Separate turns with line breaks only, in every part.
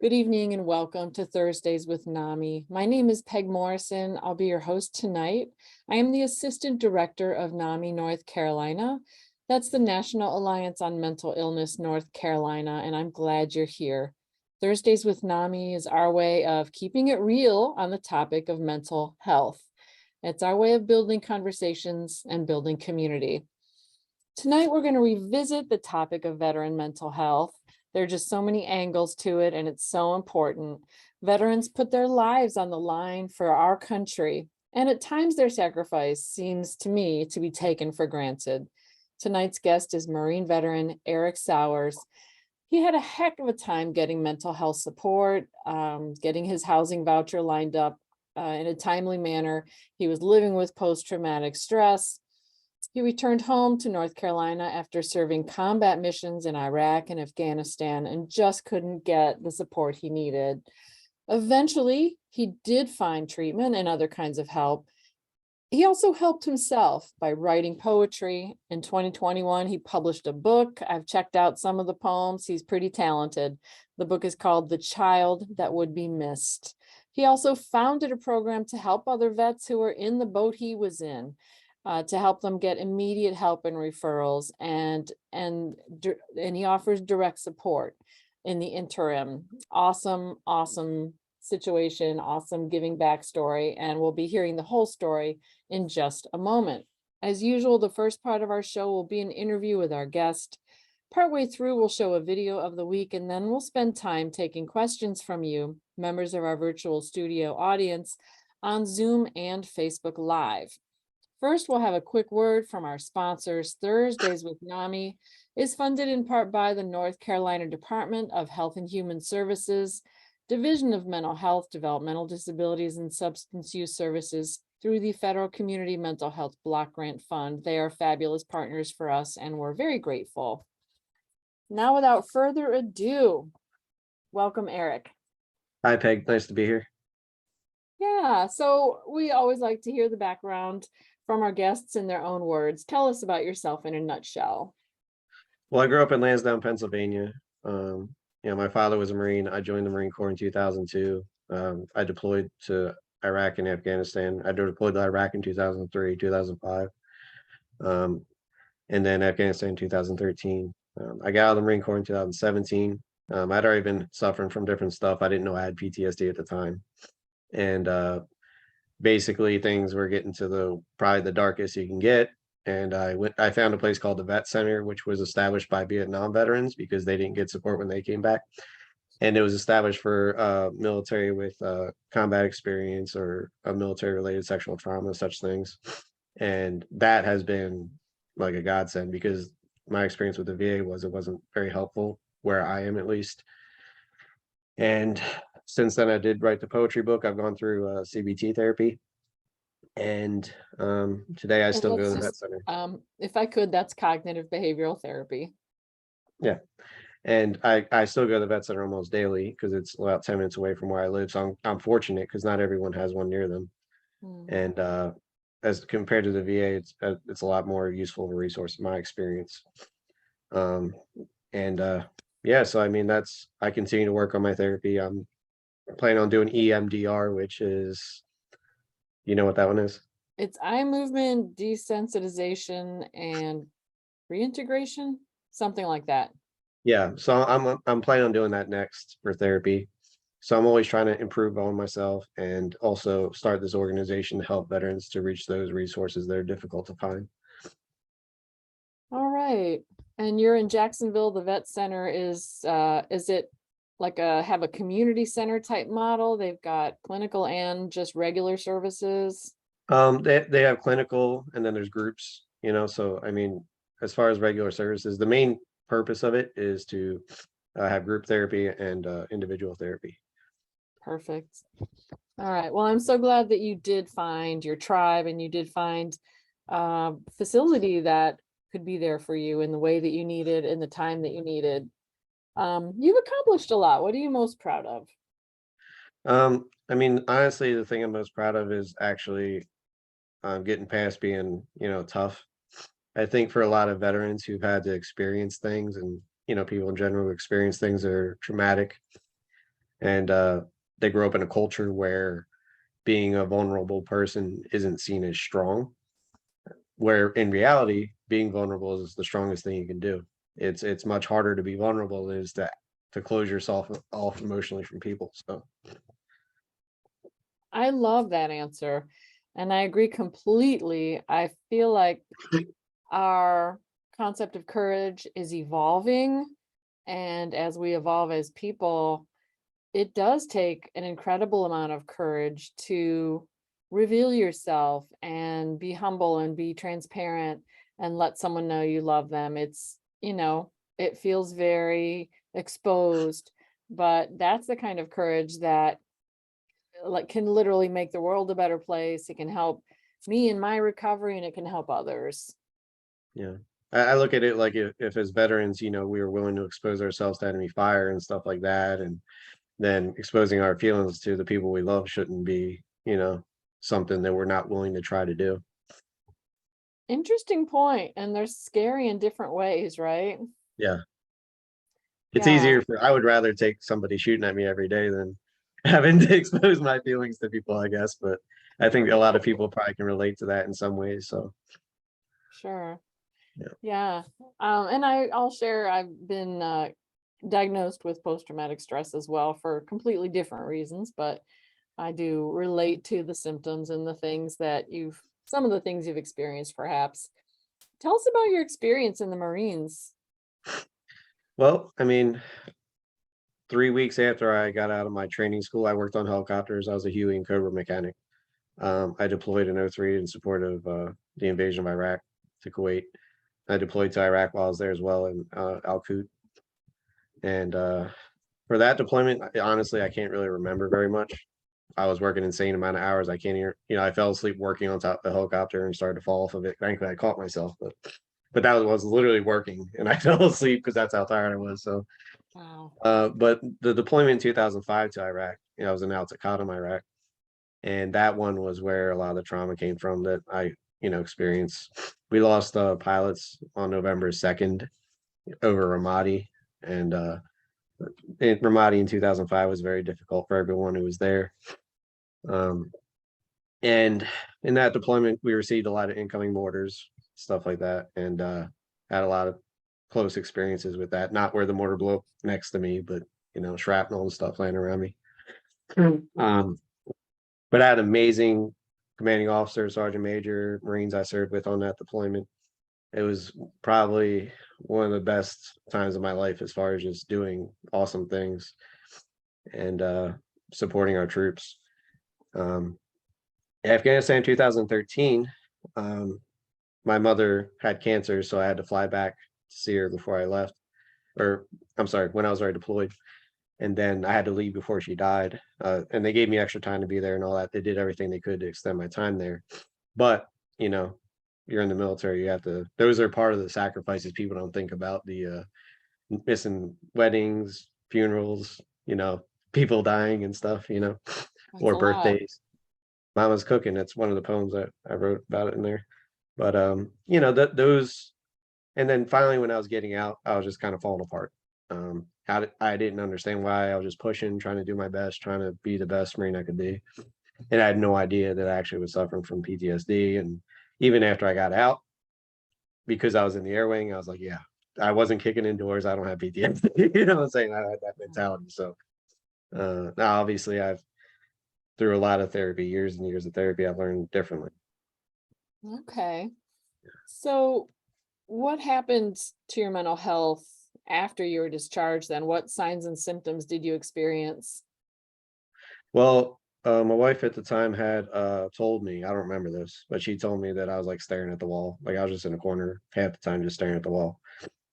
Good evening and welcome to Thursdays with NAMI. My name is Peg Morrison. I'll be your host tonight. I am the Assistant Director of NAMI North Carolina. That's the National Alliance on Mental Illness North Carolina, and I'm glad you're here. Thursdays with NAMI is our way of keeping it real on the topic of mental health. It's our way of building conversations and building community. Tonight, we're going to revisit the topic of veteran mental health. There are just so many angles to it, and it's so important. Veterans put their lives on the line for our country, and at times their sacrifice seems to me to be taken for granted. Tonight's guest is Marine veteran Eric Sowers. He had a heck of a time getting mental health support, getting his housing voucher lined up in a timely manner. He was living with post-traumatic stress. He returned home to North Carolina after serving combat missions in Iraq and Afghanistan and just couldn't get the support he needed. Eventually, he did find treatment and other kinds of help. He also helped himself by writing poetry. In 2021, he published a book. I've checked out some of the poems. He's pretty talented. The book is called The Child That Would Be Missed. He also founded a program to help other vets who were in the boat he was in. To help them get immediate help and referrals, and he offers direct support in the interim. Awesome situation, awesome giving back story, and we'll be hearing the whole story in just a moment. As usual, the first part of our show will be an interview with our guest. Partway through, we'll show a video of the week, and then we'll spend time taking questions from you, members of our virtual studio audience, on Zoom and Facebook Live. First, we'll have a quick word from our sponsors. Thursdays with NAMI is funded in part by the North Carolina Department of Health and Human Services, Division of Mental Health, Developmental Disabilities, and Substance Use Services through the Federal Community Mental Health Block Grant Fund. They are fabulous partners for us, and we're very grateful. Now, without further ado, welcome, Eric.
Hi, Peg. Nice to be here.
Yeah, so we always like to hear the background from our guests in their own words. Tell us about yourself in a nutshell.
Well, I grew up in Lansdowne, Pennsylvania. My father was a Marine. I joined the Marine Corps in 2002. I deployed to Iraq and Afghanistan. I deployed to Iraq in 2003, 2005, and then Afghanistan in 2013. I got out of the Marine Corps in 2017. I'd already been suffering from different stuff. I didn't know I had PTSD at the time. And basically things were getting to probably the darkest you can get. And I found a place called the Vet Center, which was established by Vietnam veterans because they didn't get support when they came back. And it was established for military with combat experience or a military related sexual trauma, such things. And that has been like a godsend because my experience with the VA was it wasn't very helpful where I am, at least. And since then, I did write the poetry book. I've gone through CBT therapy, and today I still go to the Vet Center.
If I could, that's cognitive behavioral therapy.
Yeah, and I still go to the Vet Center almost daily because it's about 10 minutes away from where I live. So I'm fortunate because not everyone has one near them, and as compared to the VA, it's a lot more useful of a resource in my experience. Yeah, so I mean I continue to work on my therapy. I'm planning on doing EMDR, which is, you know what that one is?
It's eye movement desensitization and reintegration, something like that.
Yeah, so I'm planning on doing that next for therapy. So I'm always trying to improve on myself and also start this organization to help veterans to reach those resources that are difficult to find.
All right. And you're in Jacksonville. The Vet Center is it like have a community center type model? They've got clinical and just regular services.
They have clinical and then there's groups, so I mean, as far as regular services, the main purpose of it is to have group therapy and individual therapy.
Perfect. All right. Well, I'm so glad that you did find your tribe and you did find a facility that could be there for you in the way that you needed, in the time that you needed. You've accomplished a lot. What are you most proud of?
I mean, honestly, the thing I'm most proud of is actually getting past being, tough. I think for a lot of veterans who've had to experience things and, people in general who experience things that are traumatic, And they grow up in a culture where being a vulnerable person isn't seen as strong, where in reality, being vulnerable is the strongest thing you can do. It's much harder to be vulnerable than it is to close yourself off emotionally from people. So
I love that answer. And I agree completely. I feel like our concept of courage is evolving. And as we evolve as people, it does take an incredible amount of courage to reveal yourself and be humble and be transparent and let someone know you love them. It's, it feels very exposed, but that's the kind of courage that like can literally make the world a better place. It can help me in my recovery and it can help others.
yeah, I look at it like if as veterans, we were willing to expose ourselves to enemy fire and stuff like that, and then exposing our feelings to the people we love shouldn't be, something that we're not willing to try to do.
Interesting point. And they're scary in different ways, right?
Yeah. It's
Yeah.
easier I would rather take somebody shooting at me every day than having to expose my feelings to people, I guess. But I think a lot of people probably can relate to that in some ways. So
Sure.
yeah.
Yeah. And I'll share, I've been diagnosed with post-traumatic stress as well for completely different reasons, but I do relate to the symptoms and the things that some of the things you've experienced perhaps. Tell us about your experience in the Marines.
Well, I mean, 3 weeks after I got out of my training school, I worked on helicopters. I was a Huey and Cobra mechanic. I deployed in '03 in support of the invasion of Iraq to Kuwait. I deployed to Iraq while I was there as well in Al Qud. And for that deployment, honestly, I can't really remember very much. I was working insane amount of hours. I can't even, I fell asleep working on top of the helicopter and started to fall off of it. Frankly, I caught myself, but that was literally working, and I fell asleep because that's how tired I was. So,
Wow.
but the deployment in 2005 to Iraq, I was in Al Taqaddum, Iraq, and that one was where a lot of the trauma came from that I, experienced. We lost pilots on November 2nd over Ramadi, and Ramadi in 2005 was very difficult for everyone who was there. Um, and in that deployment, we received a lot of incoming mortars, stuff like that, and had a lot of close experiences with that. Not where the mortar blew up next to me, but shrapnel and stuff laying around me. Um, but I had amazing commanding officer, sergeant major, Marines I served with on that deployment. It was probably one of the best times of my life as far as just doing awesome things and supporting our troops. Afghanistan 2013, my mother had cancer, so I had to fly back to see her before I left. Or I'm sorry, when I was already deployed. And then I had to leave before she died. And they gave me extra time to be there and all that. They did everything they could to extend my time there. But, you're in the military, those are part of the sacrifices people don't think about, the missing weddings, funerals, people dying and stuff,
That's
or
a lot.
birthdays. Mama's Cooking. That's one of the poems that I wrote about it in there. But those, and then finally when I was getting out, I was just kind of falling apart. I didn't understand why. I was just pushing, trying to do my best, trying to be the best Marine I could be. And I had no idea that I actually was suffering from PTSD. And even after I got out, because I was in the air wing, I was like, yeah, I wasn't kicking indoors. I don't have PTSD. You know what I'm saying? I had that mentality. So now obviously I've through a lot of therapy, years and years of therapy, I've learned differently.
Okay. So what happened to your mental health after you were discharged then? What signs and symptoms did you experience?
Well, my wife at the time had told me, I don't remember this, but she told me that I was like staring at the wall. Like I was just in a corner half the time, just staring at the wall.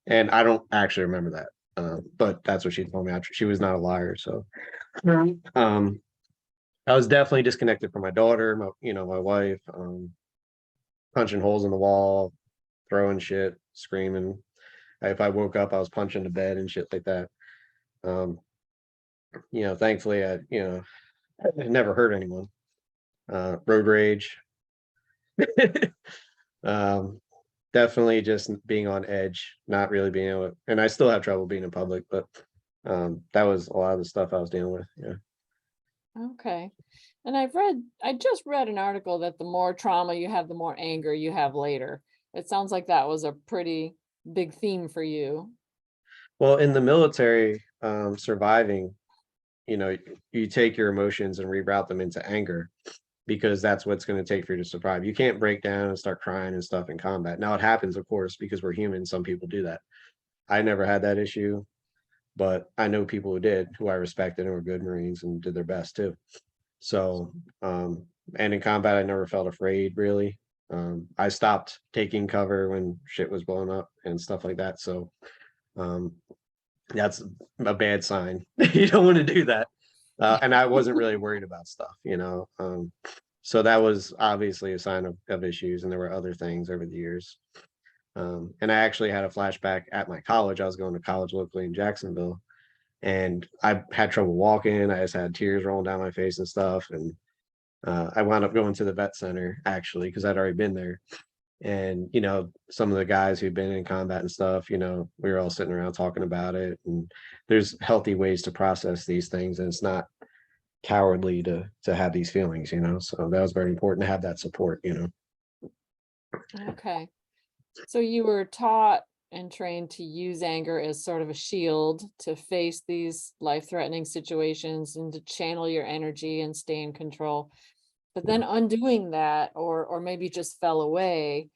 And I don't actually remember that. But that's what she told me. She was not a liar. So um, I was definitely disconnected from my daughter, my wife, punching holes in the wall, throwing shit, screaming. If I woke up, I was punching the bed and shit like that. Um, thankfully I never hurt anyone. Road rage. um, definitely just being on edge, not really being able to, and I still have trouble being in public, but That was a lot of the stuff I was dealing with. Yeah.
Okay. And I just read an article that the more trauma you have, the more anger you have later. It sounds like that was a pretty big theme for you.
Well, in the military, surviving, you take your emotions and reroute them into anger because that's what's going to take for you to survive. You can't break down and start crying and stuff in combat. Now it happens, of course, because we're human. Some people do that. I never had that issue, but I know people who did, who I respected and were good Marines and did their best too. So, and in combat, I never felt afraid really. I stopped taking cover when shit was blowing up and stuff like that. So, um, that's a bad sign. You don't want to do that. And I wasn't really worried about stuff. So that was obviously a sign of issues, and there were other things over the years. And I actually had a flashback at my college. I was going to college locally in Jacksonville, and I had trouble walking. I just had tears rolling down my face and stuff. And I wound up going to the vet center actually because I'd already been there. And some of the guys who've been in combat and stuff, we were all sitting around talking about it. And there's healthy ways to process these things, and it's not cowardly to have these feelings. So that was very important to have that support.
Okay. So you were taught and trained to use anger as sort of a shield to face these life-threatening situations and to channel your energy and stay in control. But then undoing that, or maybe just fell away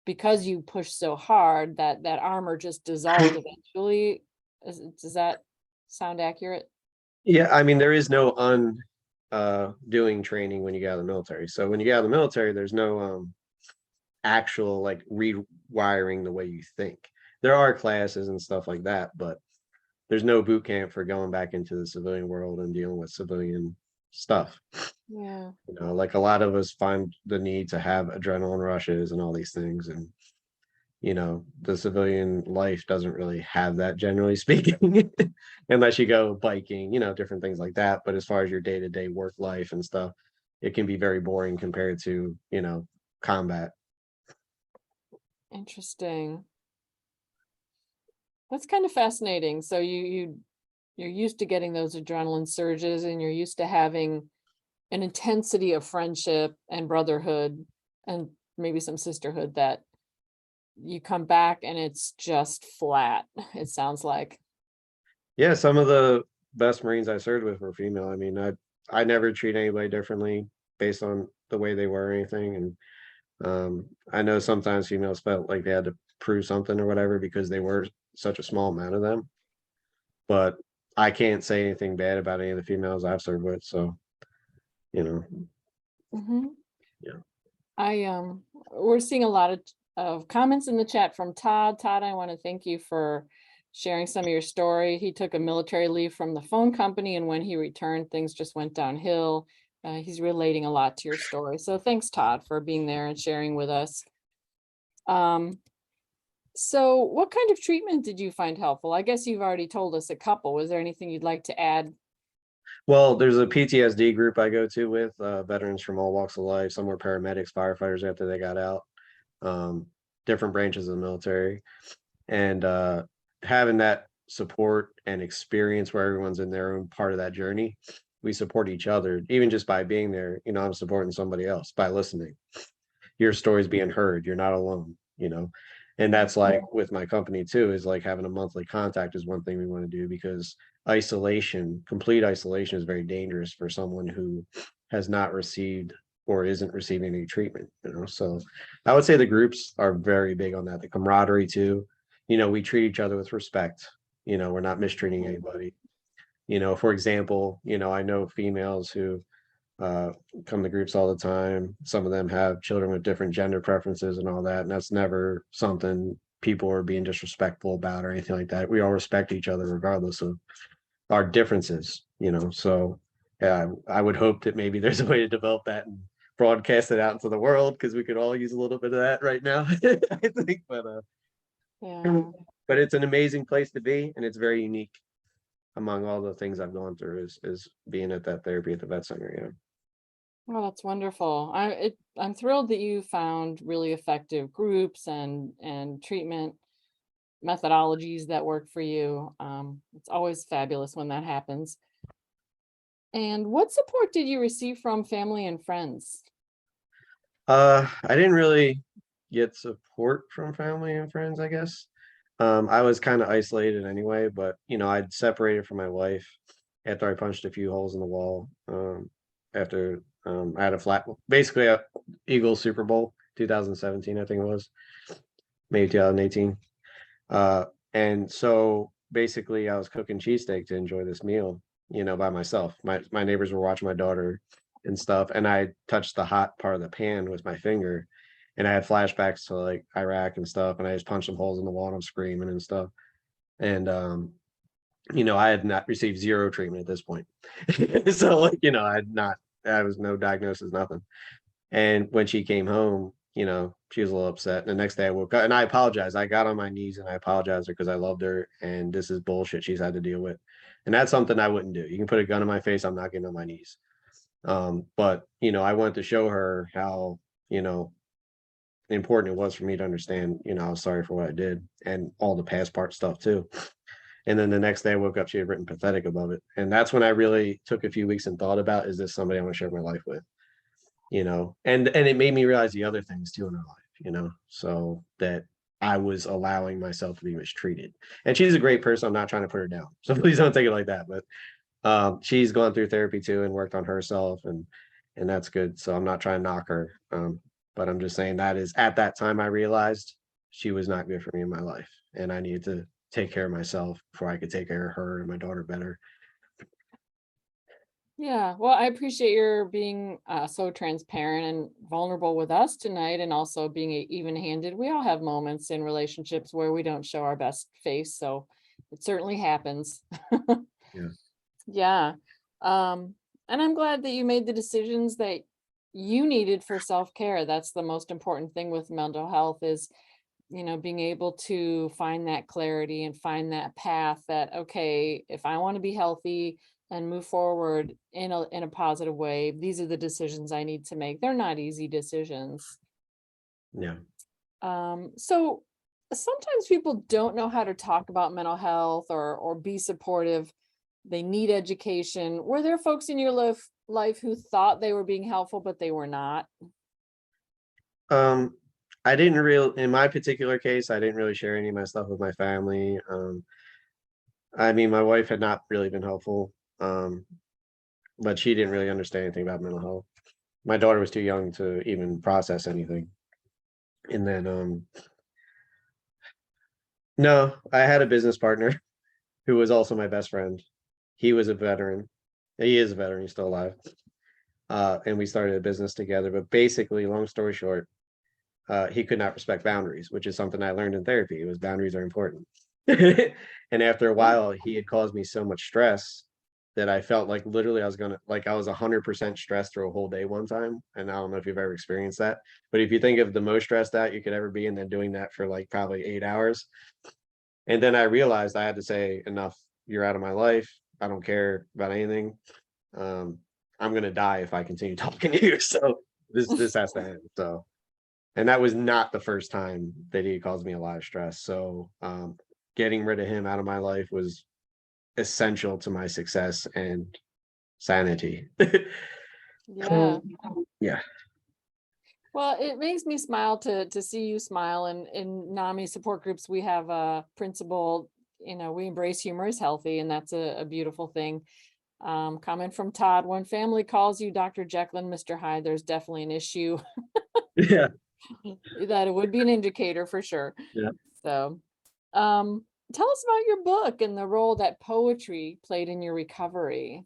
because you pushed so hard that that armor just dissolved eventually. Does that sound accurate?
Yeah, I mean, there is no doing training when you get out of the military. So when you get out of the military, there's no actual like rewiring the way you think. There are classes and stuff like that, but there's no boot camp for going back into the civilian world and dealing with civilian stuff.
Yeah.
Like a lot of us find the need to have adrenaline rushes and all these things, and the civilian life doesn't really have that, generally speaking, unless you go biking, different things like that. But as far as your day-to-day work life and stuff, it can be very boring compared to combat.
Interesting. That's kind of fascinating. So you're used to getting those adrenaline surges, and you're used to having an intensity of friendship and brotherhood and maybe some sisterhood, that you come back and it's just flat, it sounds like.
Yeah, some of the best Marines I served with were female. I mean, I never treat anybody differently based on the way they were or anything. And I know sometimes females felt like they had to prove something or whatever because they were such a small amount of them. But I can't say anything bad about any of the females I've served with. So, you know,
Mhm.
yeah.
We're seeing a lot of comments in the chat from Todd. Todd, I want to thank you for sharing some of your story. He took a military leave from the phone company, and when he returned, things just went downhill. He's relating a lot to your story. So thanks, Todd, for being there and sharing with us. So what kind of treatment did you find helpful? I guess you've already told us a couple. Was there anything you'd like to add?
Well, there's a PTSD group I go to with veterans from all walks of life. Some were paramedics, firefighters after they got out, different branches of the military. And having that support and experience where everyone's in their own part of that journey, we support each other, even just by being there. I'm supporting somebody else by listening. Your story's being heard. You're not alone. And that's like with my company too, is like having a monthly contact is one thing we want to do, because complete isolation is very dangerous for someone who has not received or isn't receiving any treatment. So I would say the groups are very big on that. The camaraderie too. We treat each other with respect. We're not mistreating anybody. For example, I know females who come to groups all the time. Some of them have children with different gender preferences and all that, and that's never something people are being disrespectful about or anything like that. We all respect each other regardless of our differences. So yeah, I would hope that maybe there's a way to develop that and broadcast it out into the world, because we could all use a little bit of that right now. I think,
Yeah.
but it's an amazing place to be, and it's very unique among all the things I've gone through is being at that therapy at the vet center.
Well, that's wonderful. I'm thrilled that you found really effective groups and treatment methodologies that work for you. It's always fabulous when that happens. And what support did you receive from family and friends?
I didn't really get support from family and friends, I guess. I was kind of isolated anyway, but I'd separated from my wife after I punched a few holes in the wall. After I had a flat, basically a Eagles Super Bowl 2017, I think it was, maybe 2018. Uh, and so basically I was cooking cheesesteak to enjoy this meal, by myself. My neighbors were watching my daughter and stuff, and I touched the hot part of the pan with my finger, and I had flashbacks to like Iraq and stuff, and I just punched some holes in the wall and I'm screaming and stuff. And I had not received zero treatment at this point. So like, I was no diagnosis, nothing. And when she came home, she was a little upset. And the next day I woke up and I apologized. I got on my knees and I apologized because I loved her and this is bullshit she's had to deal with. And that's something I wouldn't do. You can put a gun in my face, I'm not getting on my knees. But I wanted to show her how, important it was for me to understand, I was sorry for what I did and all the past part stuff too. And then the next day I woke up, she had written pathetic above it. And that's when I really took a few weeks and thought about, is this somebody I want to share my life with? And it made me realize the other things too in her life, so that I was allowing myself to be mistreated. And she's a great person. I'm not trying to put her down. So please don't take it like that. But she's gone through therapy too and worked on herself and that's good. So I'm not trying to knock her. But I'm just saying that is at that time I realized she was not good for me in my life. And I needed to take care of myself before I could take care of her and my daughter better.
Yeah, well, I appreciate your being so transparent and vulnerable with us tonight, and also being even-handed. We all have moments in relationships where we don't show our best face, so it certainly happens.
Yeah.
Yeah. And I'm glad that you made the decisions that you needed for self-care. That's the most important thing with mental health is, being able to find that clarity and find that path that, okay, if I want to be healthy and move forward in a positive way, these are the decisions I need to make. They're not easy decisions.
Yeah.
So sometimes people don't know how to talk about mental health or be supportive. They need education. Were there folks in your life who thought they were being helpful, but they were not?
I didn't in my particular case, I didn't really share any of my stuff with my family. I mean, my wife had not really been helpful, but she didn't really understand anything about mental health. My daughter was too young to even process anything. And then, no, I had a business partner who was also my best friend. He was a veteran. He is a veteran. He's still alive. And we started a business together. But basically, long story short, he could not respect boundaries, which is something I learned in therapy. It was boundaries are important. And after a while, he had caused me so much stress that I felt like literally I was 100% stressed through a whole day one time. And I don't know if you've ever experienced that, but if you think of the most stressed out you could ever be, and then doing that for like probably 8 hours. And then I realized I had to say, enough, you're out of my life. I don't care about anything. I'm gonna die if I continue talking to you. So this has to end. So, and that was not the first time that he caused me a lot of stress. So getting rid of him out of my life was essential to my success and sanity.
Yeah.
Yeah.
Well, it makes me smile to see you smile. And in NAMI support groups, we have a principle, we embrace humor is healthy, and that's a beautiful thing. Comment from Todd: when family calls you Dr. Jekyll and Mr. Hyde, there's definitely an issue.
Yeah.
That it would be an indicator for sure.
Yeah.
So tell us about your book and the role that poetry played in your recovery.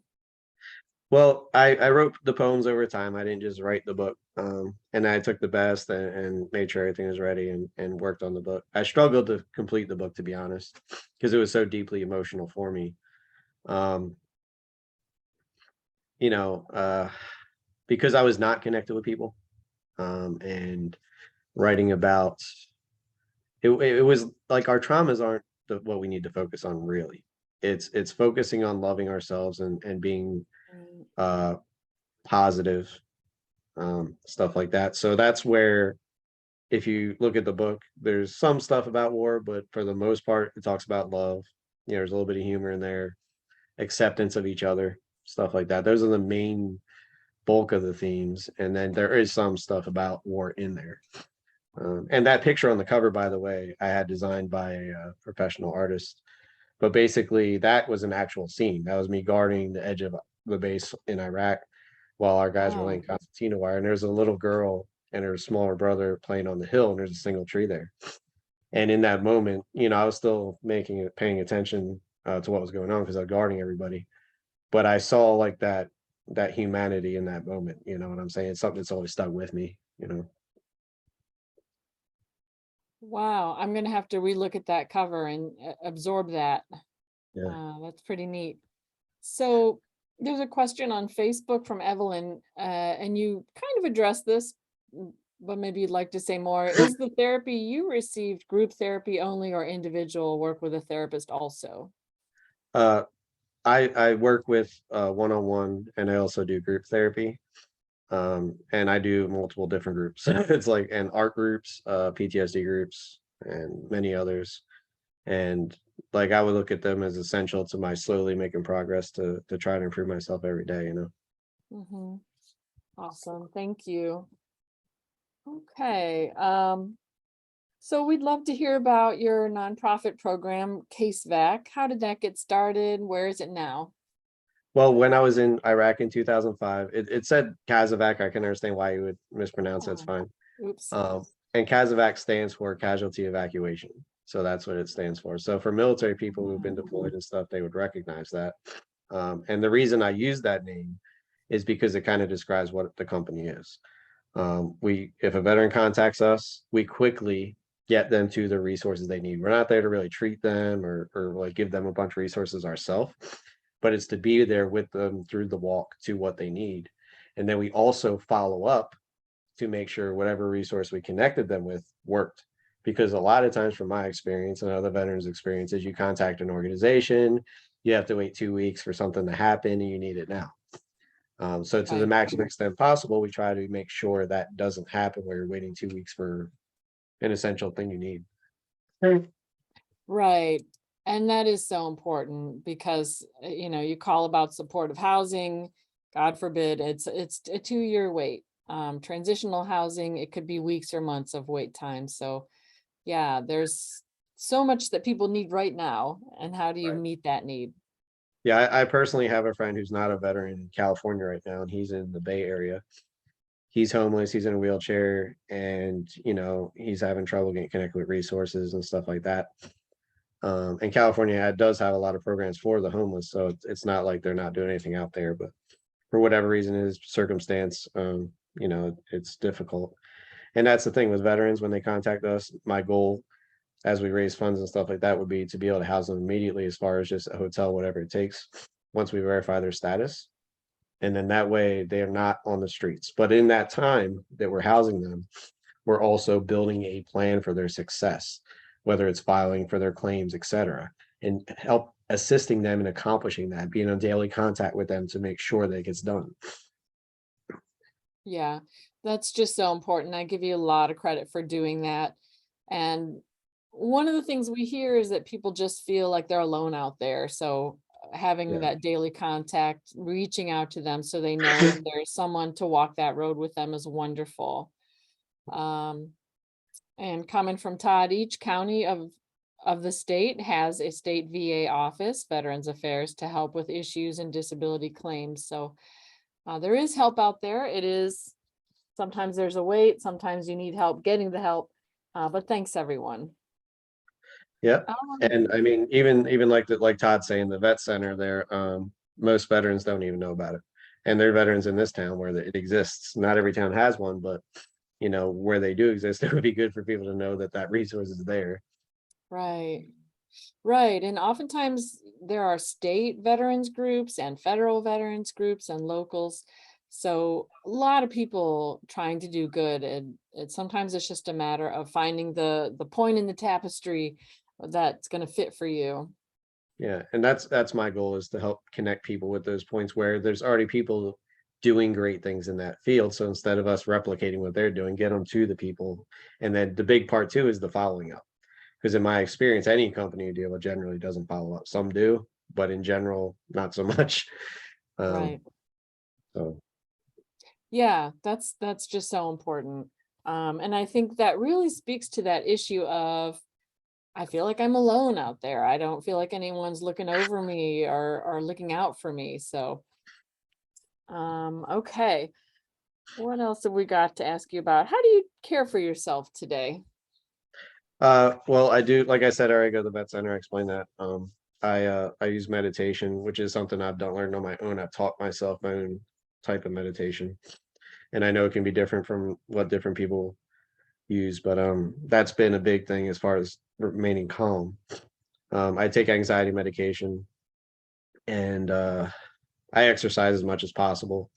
Well, I wrote the poems over time. I didn't just write the book. And I took the best and made sure everything was ready and worked on the book. I struggled to complete the book, to be honest, because it was so deeply emotional for me. Um, you know, uh, because I was not connected with people. And writing about it was like our traumas aren't what we need to focus on, really. It's focusing on loving ourselves and being positive, stuff like that. So that's where if you look at the book, there's some stuff about war, but for the most part, it talks about love. There's a little bit of humor in there, acceptance of each other, stuff like that. Those are the main bulk of the themes. And then there is some stuff about war in there. And that picture on the cover, by the way, I had designed by a professional artist. But basically, that was an actual scene. That was me guarding the edge of the base in Iraq while our guys were laying
Wow.
concertina wire. And there's a little girl and her smaller brother playing on the hill, and there's a single tree there. And in that moment, I was still paying attention to what was going on because I was guarding everybody. But I saw like that humanity in that moment. You know what I'm saying? It's something that's always stuck with me.
Wow. I'm gonna have to relook at that cover and absorb that.
Yeah.
That's pretty neat. So there's a question on Facebook from Evelyn, and you kind of addressed this, but maybe you'd like to say more. Is the therapy you received group therapy only or individual work with a therapist also?
Uh, I work with one-on-one, and I also do group therapy. And I do multiple different groups. It's like and art groups, PTSD groups, and many others. And like I would look at them as essential to my slowly making progress to try to improve myself every day.
Mhm. Awesome. Thank you. Okay. So we'd love to hear about your nonprofit program, CaseVac. How did that get started? Where is it now?
Well, when I was in Iraq in 2005, it said Kazovac. I can understand why you would mispronounce. That's
Oh,
fine.
oops.
And Kazovac stands for casualty evacuation. So that's what it stands for. So for military people who've been deployed and stuff, they would recognize that. And the reason I use that name is because it kind of describes what the company is. If a veteran contacts us, we quickly get them to the resources they need. We're not there to really treat them or like give them a bunch of resources ourselves, but it's to be there with them through the walk to what they need. And then we also follow up to make sure whatever resource we connected them with worked. Because a lot of times, from my experience and other veterans' experiences, you contact an organization, you have to wait 2 weeks for something to happen, and you need it now. So to the
Right.
maximum extent possible, we try to make sure that doesn't happen where you're waiting 2 weeks for an essential thing you need.
Right. And that is so important because, you call about supportive housing, God forbid, it's a 2-year wait. Transitional housing, it could be weeks or months of wait time. So yeah, there's so much that people need right now. And how do you
Right.
meet that need?
Yeah, I personally have a friend who's not a veteran in California right now, and he's in the Bay Area. He's homeless, he's in a wheelchair, and he's having trouble getting connected with resources and stuff like that. And California does have a lot of programs for the homeless, so it's not like they're not doing anything out there, but for whatever reason, his circumstance, it's difficult. And that's the thing with veterans when they contact us. My goal as we raise funds and stuff like that would be to be able to house them immediately, as far as just a hotel, whatever it takes, once we verify their status. And then that way they are not on the streets. But in that time that we're housing them, we're also building a plan for their success, whether it's filing for their claims, et cetera, and help assisting them in accomplishing that, being in daily contact with them to make sure that it gets done.
Yeah, that's just so important. I give you a lot of credit for doing that. And one of the things we hear is that people just feel like they're alone out there. So having
Yeah.
that daily contact, reaching out to them so they know that there's someone to walk that road with them is wonderful. Um, and coming from Todd, each county of the state has a state VA office, Veterans Affairs, to help with issues and disability claims. So there is help out there. It is sometimes there's a wait, sometimes you need help getting the help. But thanks everyone.
Yeah.
Um,
And I mean, even like Todd saying, the vet center there, most veterans don't even know about it. And they're veterans in this town where it exists. Not every town has one, but where they do exist, it would be good for people to know that that resource is there.
right, right. And oftentimes there are state veterans groups and federal veterans groups and locals. So a lot of people trying to do good, and sometimes it's just a matter of finding the point in the tapestry that's going to fit for you.
Yeah, and that's my goal, is to help connect people with those points where there's already people doing great things in that field. So instead of us replicating what they're doing, get them to the people. And then the big part too is the following up. Because in my experience, any company you deal with generally doesn't follow up. Some do, but in general, not so much.
Right.
So
Yeah, that's just so important. And I think that really speaks to that issue of I feel like I'm alone out there. I don't feel like anyone's looking over me or looking out for me. So, okay. What else have we got to ask you about? How do you care for yourself today?
well, I do, like I said, I already go to the vet center, I explained that. I use meditation, which is something I've done learned on my own. I've taught myself my own type of meditation. And I know it can be different from what different people use, but that's been a big thing as far as remaining calm. I take anxiety medication, and I exercise as much as possible.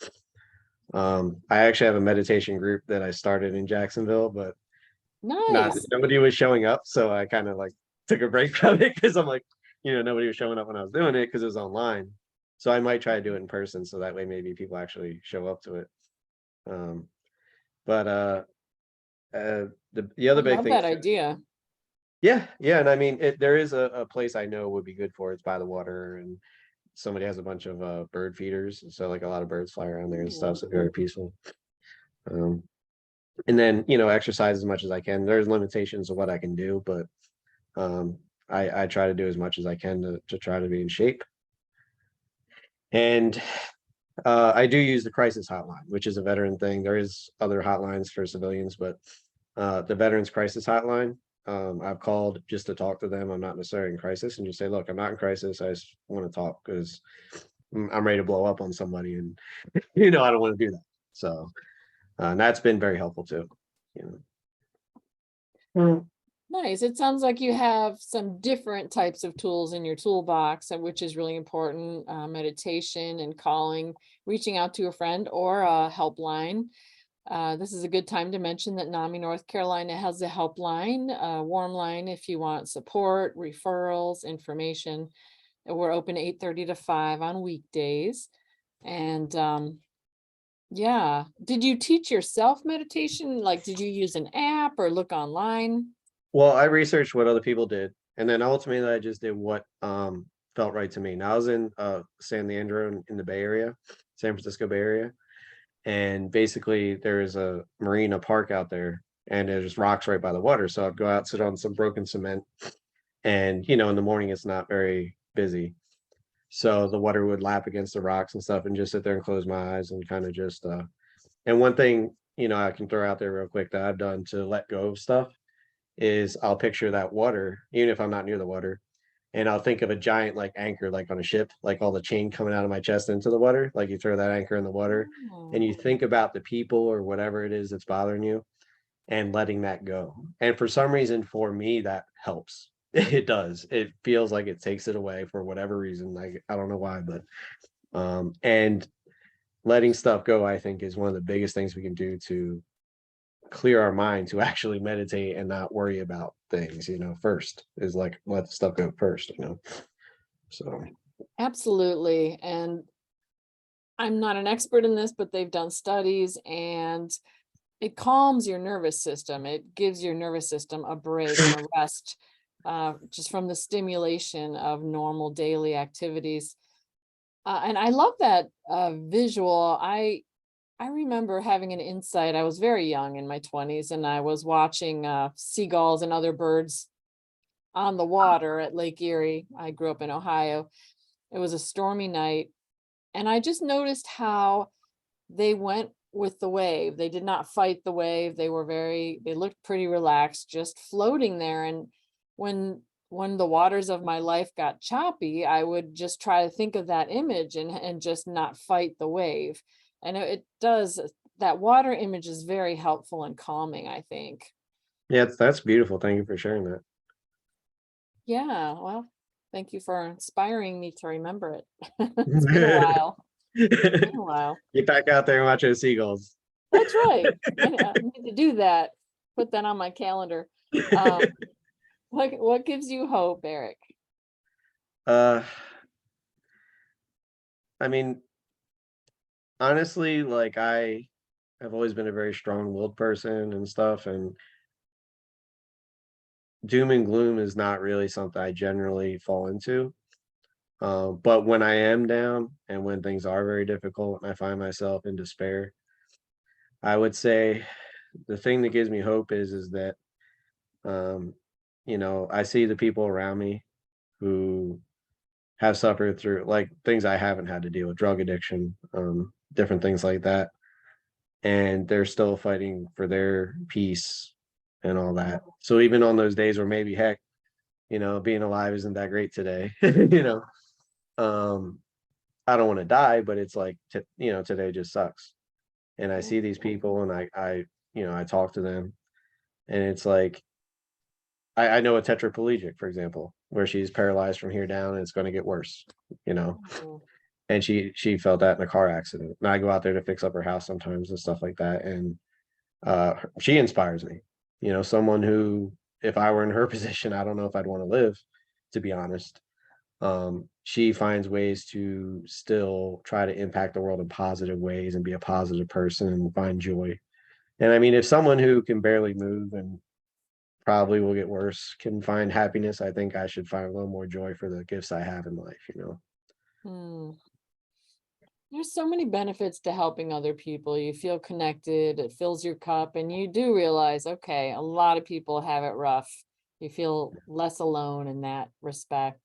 I actually have a meditation group that I started in Jacksonville, but
Nice.
nobody was showing up, so I kind of like took a break from it because I'm like, nobody was showing up when I was doing it because it was online. So I might try to do it in person, so that way maybe people actually show up to it. Um, but the
I
other big
love
thing,
that idea.
yeah, and I mean, there is a place I know would be good for it. It's by the water, and somebody has a bunch of bird feeders, so like a lot of birds fly around there and stuff. So very peaceful. Um, and then exercise as much as I can. There's limitations of what I can do, but I try to do as much as I can to try to be in shape. And I do use the crisis hotline, which is a veteran thing. There is other hotlines for civilians, but the Veterans Crisis Hotline, I've called just to talk to them. I'm not necessarily in crisis, and just say, look, I'm not in crisis. I just want to talk because I'm ready to blow up on somebody, and I don't want to do that. So that's been very helpful too.
Nice. It sounds like you have some different types of tools in your toolbox, which is really important. Meditation and calling, reaching out to a friend or a helpline. This is a good time to mention that NAMI North Carolina has a helpline, a warm line if you want support, referrals, information. We're open 8:30 to 5 on weekdays. And yeah, did you teach yourself meditation? Like, did you use an app or look online?
Well, I researched what other people did, and then ultimately I just did what felt right to me. Now I was in San Leandro in the Bay Area, San Francisco Bay Area, and basically there's a marina park out there, and there's rocks right by the water. So I'd go out, sit on some broken cement, and in the morning it's not very busy, so the water would lap against the rocks and stuff, and just sit there and close my eyes and kind of just and one thing I can throw out there real quick that I've done to let go of stuff is I'll picture that water, even if I'm not near the water, and I'll think of a giant like anchor, like on a ship, like all the chain coming out of my chest into the water. Like you throw that anchor in the water, and
Oh,
you think about the people or whatever it is that's bothering you, and letting that go. And for some reason, for me, that helps. It does. It feels like it takes it away for whatever reason. Like I don't know why, but and letting stuff go, I think, is one of the biggest things we can do to clear our mind, to actually meditate and not worry about things. First is like let stuff go first. So
absolutely. And I'm not an expert in this, but they've done studies and it calms your nervous system. It gives your nervous system a break and a rest, just from the stimulation of normal daily activities. And I love that visual. I remember having an insight. I was very young in my 20s, and I was watching seagulls and other birds on the water at Lake Erie. I grew up in Ohio. It was a stormy night, and I just noticed how they went with the wave. They did not fight the wave. They looked pretty relaxed, just floating there. And when the waters of my life got choppy, I would just try to think of that image and just not fight the wave. And it does, that water image is very helpful and calming, I think.
yeah, that's beautiful. Thank you for sharing that.
Yeah, well, thank you for inspiring me to remember it. It's been a while. It's been a while.
Get back out there and watch those seagulls.
That's right. I need to do that. Put that on my calendar. Um, what gives you hope, Eric?
uh I mean, honestly, like I have always been a very strong-willed person and stuff, and doom and gloom is not really something I generally fall into. But when I am down and when things are very difficult and I find myself in despair, I would say the thing that gives me hope is that um, I see the people around me who have suffered through like things I haven't had to deal with, drug addiction, different things like that, and they're still fighting for their peace and all that. So even on those days where maybe heck, being alive isn't that great today, um, I don't want to die, but it's like today just sucks. And I see these people and I talk to them and it's like I know a tetraplegic, for example, where she's paralyzed from here down and it's going to get worse, you know.
Mhm.
And she felt that in a car accident. And I go out there to fix up her house sometimes and stuff like that. And she inspires me, someone who, if I were in her position, I don't know if I'd want to live, to be honest. She finds ways to still try to impact the world in positive ways and be a positive person and find joy. And I mean, if someone who can barely move and probably will get worse can find happiness, I think I should find a little more joy for the gifts I have in life.
Hmm. There's so many benefits to helping other people. You feel connected, it fills your cup, and you do realize, okay, a lot of people have it rough. You feel less alone in that respect.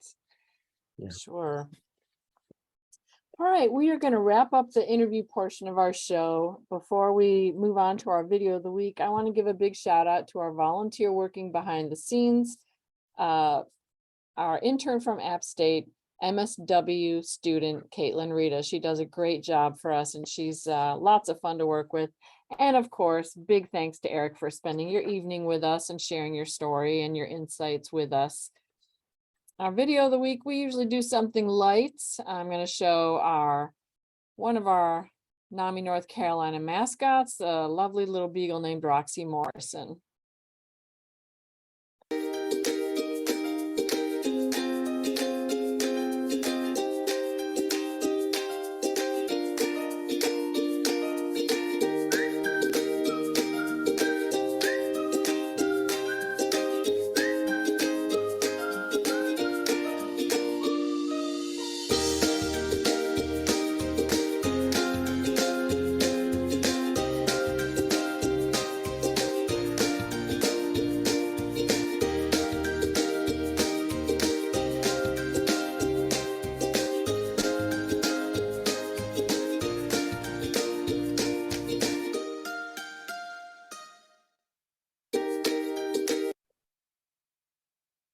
Yeah.
Sure. All right, we are going to wrap up the interview portion of our show. Before we move on to our video of the week, I want to give a big shout out to our volunteer working behind the scenes, uh, our intern from App State, MSW student Caitlin Rita. She does a great job for us and she's lots of fun to work with. And of course, big thanks to Eric for spending your evening with us and sharing your story and your insights with us. Our video of the week, we usually do something light. I'm going to show one of our NAMI North Carolina mascots, a lovely little beagle named Roxy Morrison.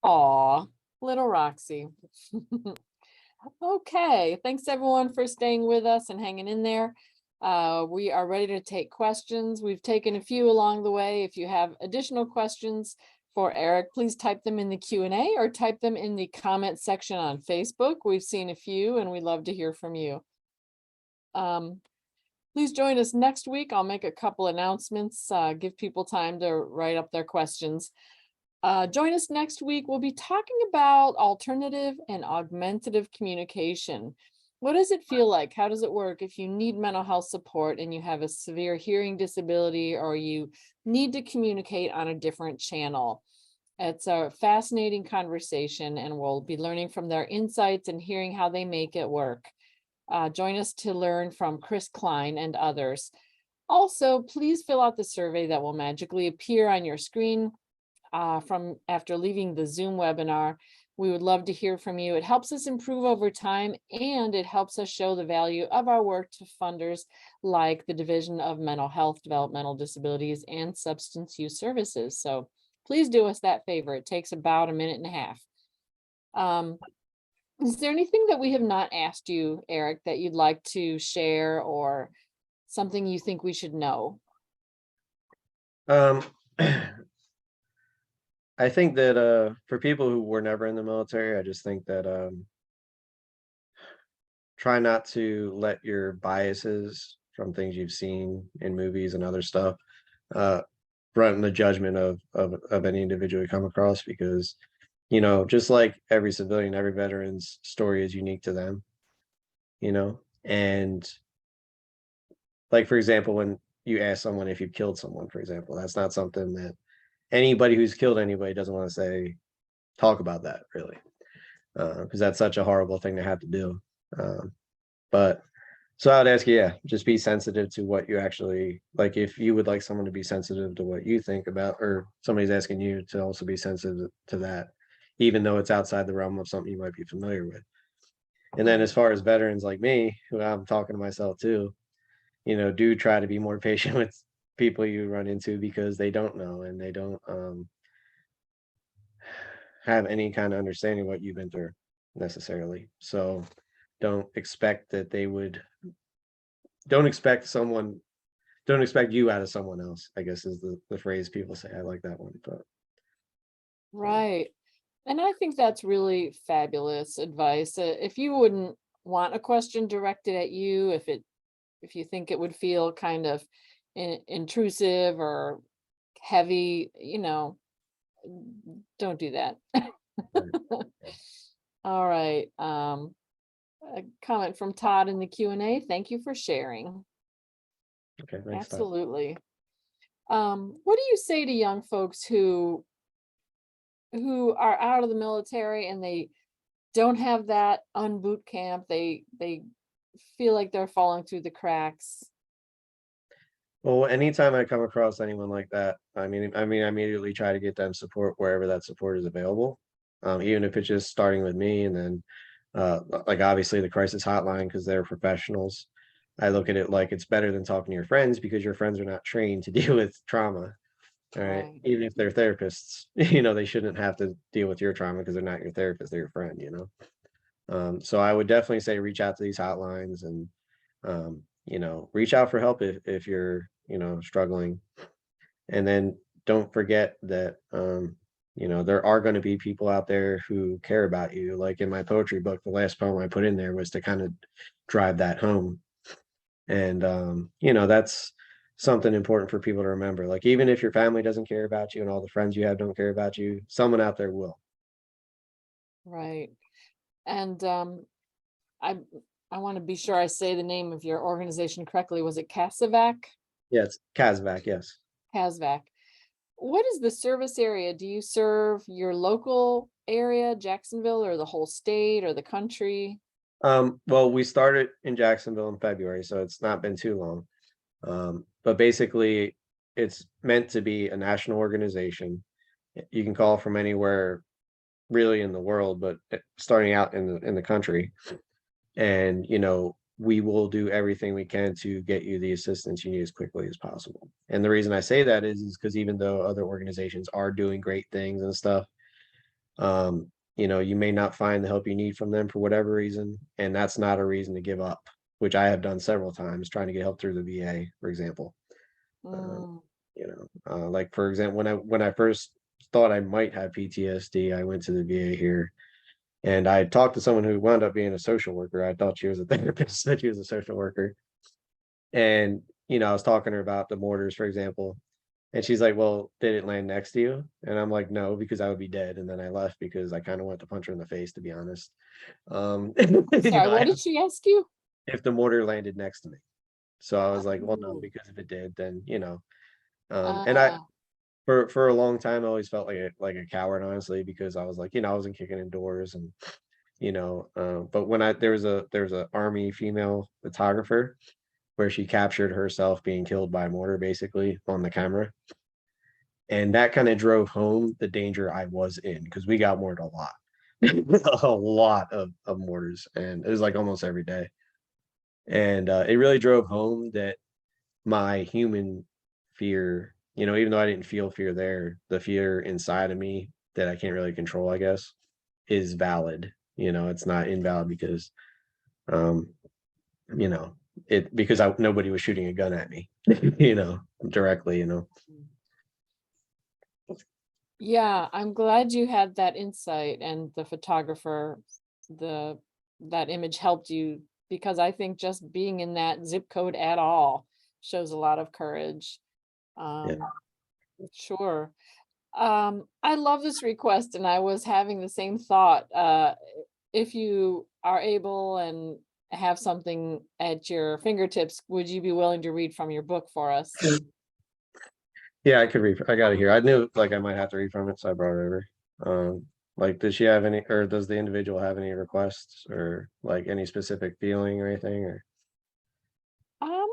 Aw, little Roxy. Okay, thanks everyone for staying with us and hanging in there. We are ready to take questions. We've taken a few along the way. If you have additional questions for Eric, please type them in the Q&A or type them in the comment section on Facebook. We've seen a few and we'd love to hear from you. Please join us next week. I'll make a couple announcements, give people time to write up their questions. Join us next week. We'll be talking about alternative and augmentative communication. What does it feel like? How does it work if you need mental health support and you have a severe hearing disability or you need to communicate on a different channel? It's a fascinating conversation and we'll be learning from their insights and hearing how they make it work. Join us to learn from Chris Klein and others. Also, please fill out the survey that will magically appear on your screen from after leaving the Zoom webinar. We would love to hear from you. It helps us improve over time and it helps us show the value of our work to funders like the Division of Mental Health, Developmental Disabilities, and Substance Use Services. So please do us that favor. It takes about a minute and a half. Is there anything that we have not asked you, Eric, that you'd like to share or something you think we should know?
Um, I think that for people who were never in the military, I just think that try not to let your biases from things you've seen in movies and other stuff uh run the judgment of any individual you come across, because just like every civilian, every veteran's story is unique to them, and like, for example, when you ask someone if you've killed someone, for example, that's not something that anybody who's killed anybody doesn't want to say, talk about that really, because that's such a horrible thing to have to do. But so I would ask you, yeah, just be sensitive to what you actually like. If you would like someone to be sensitive to what you think about, or somebody's asking you to also be sensitive to that, even though it's outside the realm of something you might be familiar with. And then as far as veterans like me, who I'm talking to myself too, do try to be more patient with people you run into because they don't know and they don't have any kind of understanding what you've been through necessarily. So don't expect that they would don't expect someone don't expect you out of someone else, I guess is the phrase people say. I like that one. But
Right. And I think that's really fabulous advice. If you wouldn't want a question directed at you, if you think it would feel kind of intrusive or heavy, don't do that.
right.
All right. A comment from Todd in the Q&A. Thank you for sharing.
Okay, thanks, Todd.
Absolutely. What do you say to young folks who are out of the military and they don't have that unboot camp? They feel like they're falling through the cracks.
Well, anytime I come across anyone like that, I immediately try to get them support wherever that support is available. Even if it's just starting with me, and then like obviously the crisis hotline, because they're professionals. I look at it like it's better than talking to your friends, because your friends are not trained to deal with trauma. All right.
Right.
Even if they're therapists, they shouldn't have to deal with your trauma because they're not your therapist, they're your friend. So I would definitely say reach out to these hotlines and reach out for help if you're, struggling. And then don't forget that there are going to be people out there who care about you. Like in my poetry book, the last poem I put in there was to kind of drive that home. And that's something important for people to remember. Like, even if your family doesn't care about you and all the friends you have don't care about you, someone out there will.
Right. And I I want to be sure I say the name of your organization correctly. Was it CASEVAC?
Yeah, it's Kazvac, yes.
CASVAC. What is the service area? Do you serve your local area, Jacksonville, or the whole state or the country?
Well, we started in Jacksonville in February, so it's not been too long. But basically it's meant to be a national organization. You can call from anywhere really in the world, but starting out in the country. And we will do everything we can to get you the assistance you need as quickly as possible. And the reason I say that is because even though other organizations are doing great things and stuff, you may not find the help you need from them for whatever reason, and that's not a reason to give up, which I have done several times trying to get help through the VA, for example.
Mm,
Like, for example, when I first thought I might have PTSD, I went to the VA here. And I talked to someone who wound up being a social worker. I thought she was a therapist, said she was a social worker. And, I was talking to her about the mortars, for example. And she's like, "Well, did it land next to you?" And I'm like, "No, because I would be dead." And then I left because I kind of wanted to punch her in the face, to be honest.
I'm sorry, what did she ask you?
if the mortar landed next to me. So I was like, "Well, no,
Oh,
because if it did, then, and I,
ah,
for a long time, I always felt like a coward, honestly, because I was like, I wasn't kicking in doors, and but when there was a army female photographer where she captured herself being killed by a mortar basically on the camera, and that kind of drove home the danger I was in, because we got mortared a lot. A lot of mortars, and it was like almost every day. And it really drove home that my human fear, even though I didn't feel fear there, the fear inside of me that I can't really control, I guess, is valid. It's not invalid because um you know because nobody was shooting a gun at me, directly.
yeah, I'm glad you had that insight and the photographer, that image helped you, because I think just being in that zip code at all shows a lot of courage.
Yeah.
Um, sure. I love this request, and I was having the same thought. If you are able and have something at your fingertips, would you be willing to read from your book for us?
Yeah, I could read. I got it here. I knew like I might have to read from it, so I brought it over. Like, does she have any, or does the individual have any requests or like any specific feeling or anything? Or
Um,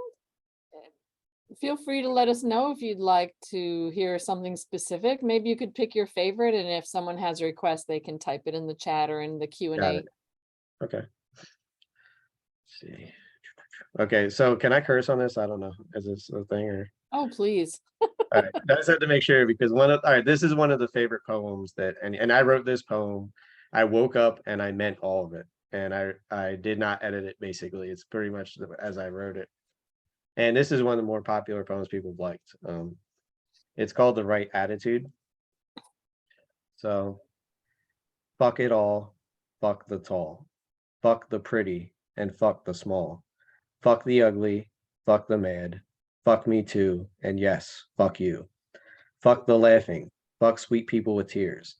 Feel free to let us know if you'd like to hear something specific. Maybe you could pick your favorite, and if someone has a request, they can type it in the chat or in the Q and
got it.
A.
Okay. Let's see. Okay, so can I curse on this? I don't know. Is this a thing or?
Oh, please.
All right, I just have to make sure because all right, this is one of the favorite poems that, and I wrote this poem. I woke up and I meant all of it, and I did not edit it. Basically, it's pretty much as I wrote it. And this is one of the more popular poems people have liked. It's called "The Right Attitude." So, fuck it all, fuck the tall, fuck the pretty, and fuck the small, fuck the ugly, fuck the mad, fuck me too, and yes, fuck you. Fuck the laughing. Fuck sweet people with tears.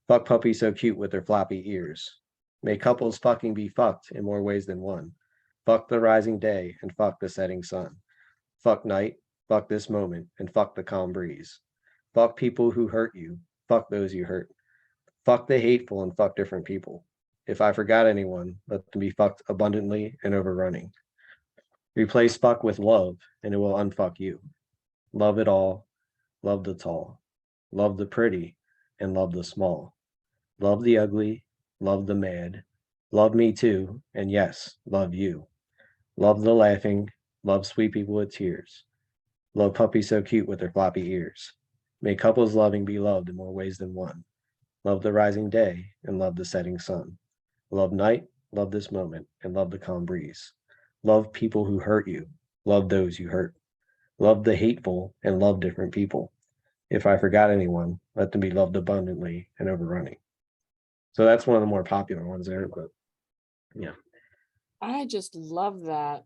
Fuck puppies so cute with their floppy ears. May couples fucking be fucked in more ways than one. Fuck the rising day and fuck the setting sun. Fuck night. Fuck this moment and fuck the calm breeze. Fuck people who hurt you. Fuck those you hurt. Fuck the hateful and fuck different people. If I forgot anyone, let them be fucked abundantly and overrunning. Replace fuck with love and it will unfuck you. Love it all. Love the tall, love the pretty, and love the small. Love the ugly, love the mad, love me too, and yes, love you. Love the laughing, love sweet people with tears. Love puppies so cute with their floppy ears. May couples loving be loved in more ways than one. Love the rising day and love the setting sun. Love night, love this moment, and love the calm breeze. Love people who hurt you, love those you hurt. Love the hateful and love different people. If I forgot anyone, let them be loved abundantly and overrunning. So that's one of the more popular ones there, but yeah.
I just love that.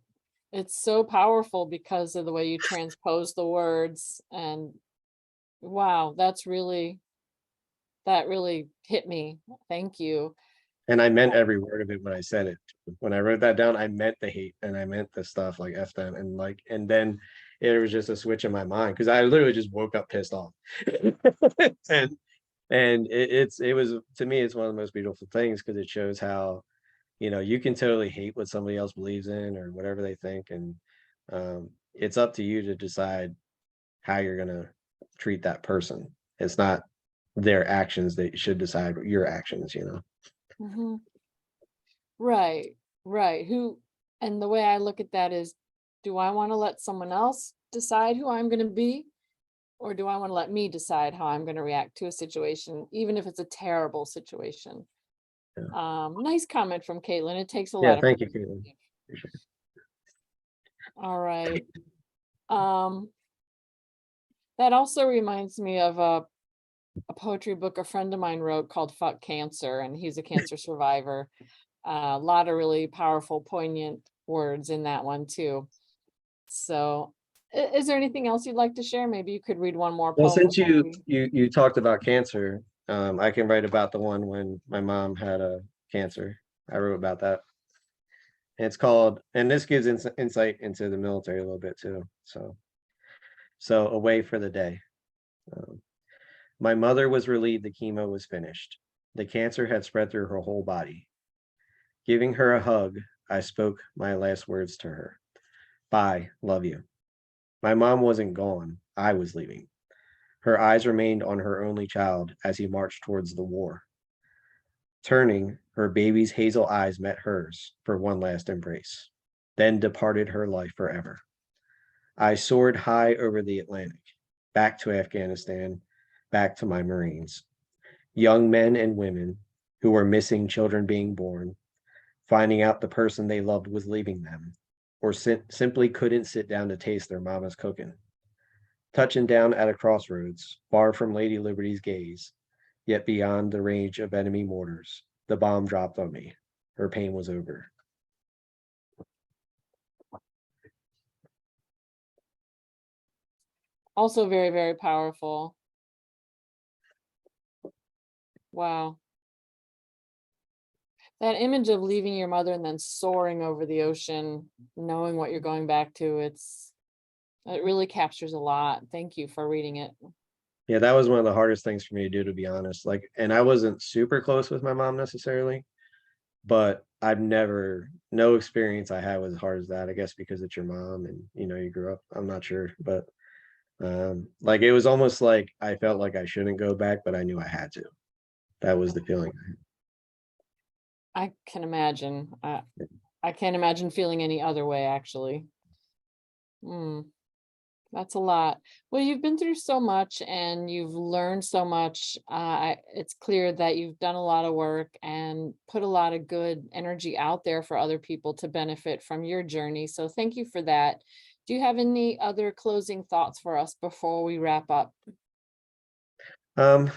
It's so powerful because of the way you transpose the words. And wow, that really hit me. Thank you.
And I meant every word of it when I said it. When I wrote that down, I meant the hate and I meant the stuff like F them and like, and then it was just a switch in my mind because I literally just woke up pissed off. and it was, to me, it's one of the most beautiful things because it shows how, you can totally hate what somebody else believes in or whatever they think. And it's up to you to decide how you're going to treat that person. It's not their actions that should decide your actions.
Mhm. Right, right. And the way I look at that is, do I want to let someone else decide who I'm going to be? Or do I want to let me decide how I'm going to react to a situation, even if it's a terrible situation?
Yeah.
Nice comment from Caitlin. It takes a
Yeah,
lot of
thank you, Caitlin.
perspective. All right. Um, that also reminds me of a poetry book a friend of mine wrote called Fuck Cancer, and he's a cancer survivor. A lot of really powerful, poignant words in that one too. So, is there anything else you'd like to share? Maybe you could read one more
Well,
poem
since
before we.
you talked about cancer, I can write about the one when my mom had a cancer. I wrote about that. And it's called, and this gives insight into the military a little bit too. So away for the day. Um, my mother was relieved the chemo was finished. The cancer had spread through her whole body. Giving her a hug, I spoke my last words to her. Bye, love you. My mom wasn't gone. I was leaving. Her eyes remained on her only child as he marched towards the war. Turning, her baby's hazel eyes met hers for one last embrace, then departed her life forever. I soared high over the Atlantic, back to Afghanistan, back to my Marines. Young men and women who were missing children being born, finding out the person they loved was leaving them, or simply couldn't sit down to taste their mama's cooking. Touching down at a crossroads, far from Lady Liberty's gaze, yet beyond the range of enemy mortars, the bomb dropped on me. Her pain was over.
Also very, very powerful. Wow. That image of leaving your mother and then soaring over the ocean, knowing what you're going back to, it really captures a lot. Thank you for reading it.
Yeah, that was one of the hardest things for me to do, to be honest. Like, and I wasn't super close with my mom necessarily, but no experience I had was as hard as that. I guess because it's your mom and you grew up. I'm not sure, but like it was almost like I felt like I shouldn't go back, but I knew I had to. That was the feeling.
I can imagine. I can't imagine feeling any other way, actually. Mm, that's a lot. Well, you've been through so much and you've learned so much. It's clear that you've done a lot of work and put a lot of good energy out there for other people to benefit from your journey. So thank you for that. Do you have any other closing thoughts for us before we wrap up?
Um,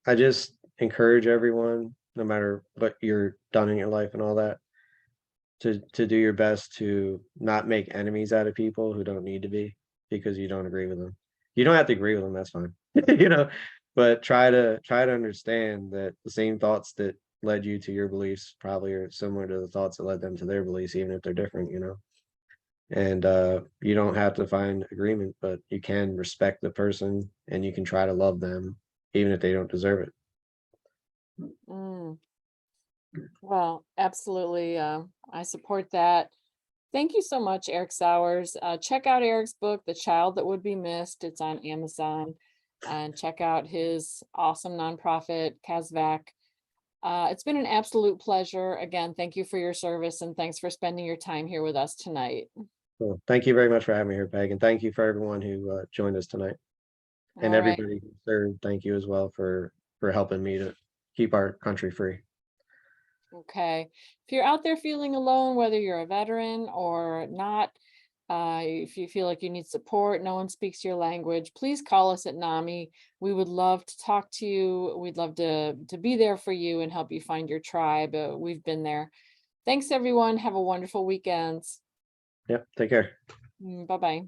I just encourage everyone, no matter what you're done in your life and all that, to do your best to not make enemies out of people who don't need to be because you don't agree with them. You don't have to agree with them, that's fine. You know, but try to understand that the same thoughts that led you to your beliefs probably are similar to the thoughts that led them to their beliefs, even if they're different. And you don't have to find agreement, but you can respect the person and you can try to love them even if they don't deserve it.
Mm, well, absolutely. I support that. Thank you so much, Eric Sowers. Check out Eric's book, The Child That Would Be Missed. It's on Amazon. And check out his awesome nonprofit, Kazvac. It's been an absolute pleasure. Again, thank you for your service and thanks for spending your time here with us tonight.
Well, thank you very much for having me here, Peg, and thank you for everyone who joined us tonight.
All
And
right.
everybody who served, thank you as well for helping me to keep our country free.
Okay. If you're out there feeling alone, whether you're a veteran or not, if you feel like you need support, no one speaks your language, please call us at NAMI. We would love to talk to you. We'd love to be there for you and help you find your tribe. We've been there. Thanks, everyone. Have a wonderful weekend.
Yep, take care.
Bye-bye.